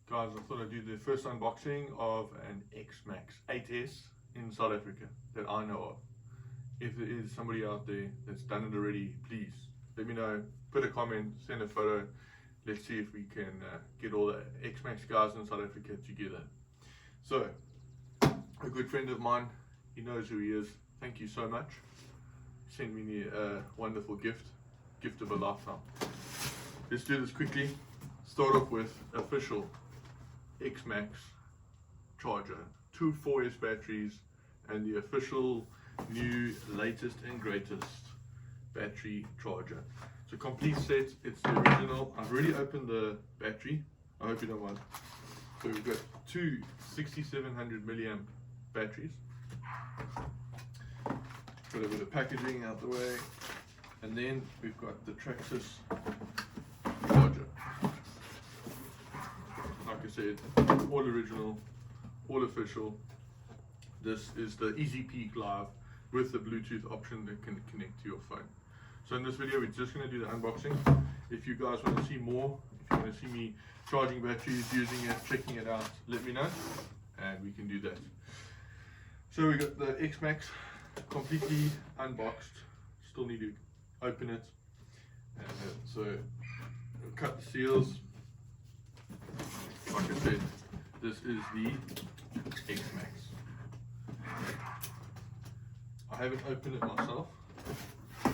Guys, I thought I'd do the first unboxing of an Xmaxx 8S in South Africa that I know of. If there is somebody out there that's done it already, please let me know, put a comment, send a photo. Let's see if we can get all the Xmaxx guys in South Africa together. So, a good friend of mine, he knows who he is. Thank you so much. Sent me a wonderful gift of a lifetime. Let's do this quickly. Start off with official Xmaxx charger, 2 4S batteries, and the official new latest and greatest battery charger. It's a complete set. It's the original. I've already opened the battery. I hope you don't mind. So we've got two 6700 milliamp batteries. Got a bit of packaging out the way, and then we've got the Traxxas charger. Like I said, all original, all official. This is the Easy Peak Live with the Bluetooth option that can connect to your phone. So in this video, we're just going to do the unboxing. If you guys want to see more, if you want to see me charging batteries, using it, checking it out, let me know, and we can do that. So we got the Xmaxx completely unboxed. Still need to open it. So we'll cut the seals. Like I said, this is the Xmaxx. I haven't opened it myself, so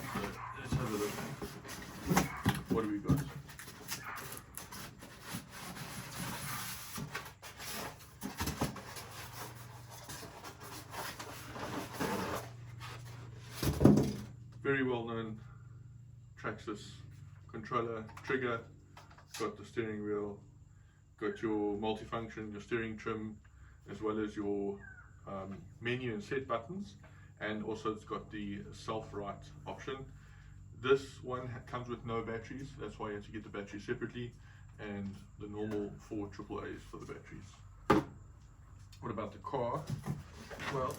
let's have a look. What do we got? Very well known Traxxas controller trigger. Got the steering wheel, got your multifunction, your steering trim, as well as your menu and set buttons, and also it's got the self-right option. This one comes with no batteries, that's why you have to get the battery separately, and the normal 4 AAAs for the batteries. What about the car? Well,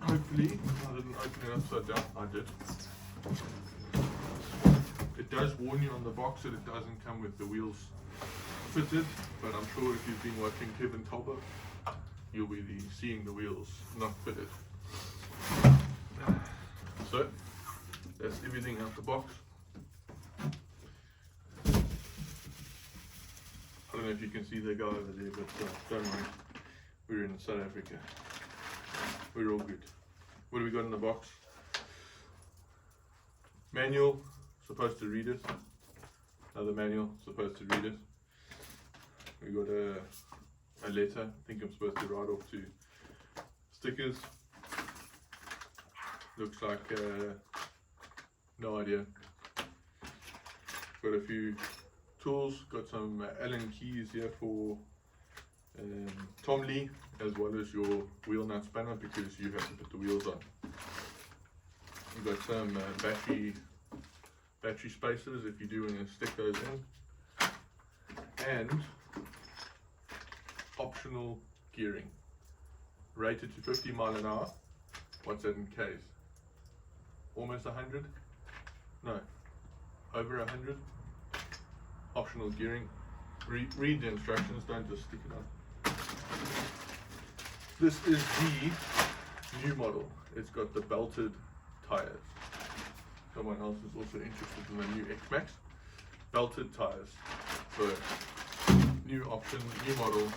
hopefully I didn't open it upside down. I did. It does warn you on the box that it doesn't come with the wheels fitted, but I'm sure if you've been watching Kevin Tolber, you'll be seeing the wheels not fitted. So that's everything out the box. I don't know if you can see the guy over there, but don't worry, we're in South Africa. We're all good. What do we got in the box? Manual, supposed to read it. Another manual, supposed to read it. We got a letter, I think I'm supposed to write off 2 stickers. Looks like, no idea. Got a few tools, got some Allen keys here for Tom Lee, as well as your wheel nut spanner because you have to put the wheels on. We've got some battery spacers if you do want to stick those in, and optional gearing, rated to 50 miles an hour. What's that in K's? Almost 100? No, over 100. Optional gearing. Read the instructions, don't just stick it on. This is the new model. It's got the belted tires. Someone else is also interested in the new Xmaxx. Belted tires. So, new option, new model,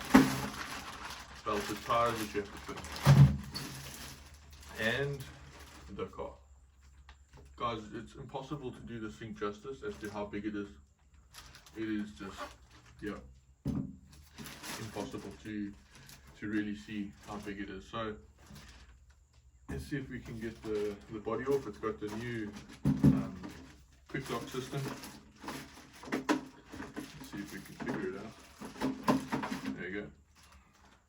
belted tires that you have to fit. And the car. Guys, it's impossible to do this thing justice as to how big it is. It is just, yeah, impossible to really see how big it is. So let's see if we can get the body off. It's got the new quick lock system. Let's see if we can figure it out. There you go.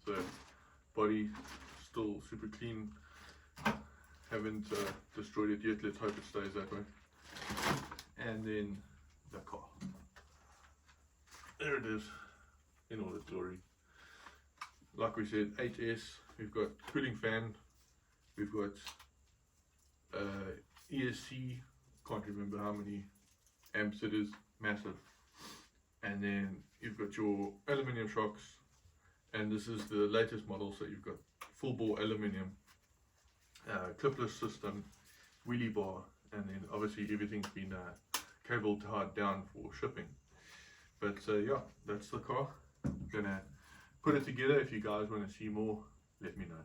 So body still super clean. Haven't destroyed it yet. Let's hope it stays that way. And then the car. There it is in all its glory. Like we said, 8S. We've got cooling fan. We've got ESC. Can't remember how many amps it is. Massive. and then you've got your aluminium shocks, and this is the latest model, so you've got full bore aluminium, clipless system, wheelie bar, and then obviously everything's been cable tied down for shipping. But yeah, that's the car. I'm gonna put it together. If you guys want to see more, let me know.